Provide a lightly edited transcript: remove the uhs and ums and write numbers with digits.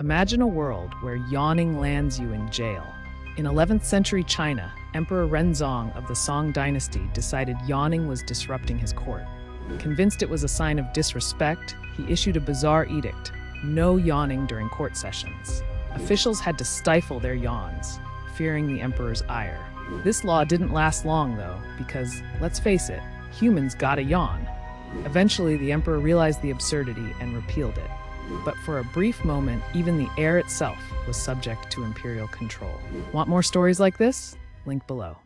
Imagine a world where yawning lands you in jail. In 11th century China, Emperor Renzong of the Song dynasty decided yawning was disrupting his court. Convinced it was a sign of disrespect, he issued a bizarre edict: no yawning during court sessions. Officials had to stifle their yawns, fearing the emperor's ire. This law didn't last long, though, because, let's face it, humans gotta yawn. Eventually, the emperor realized the absurdity and repealed it. But for a brief moment, even the air itself was subject to imperial control. Want more stories like this? Link below.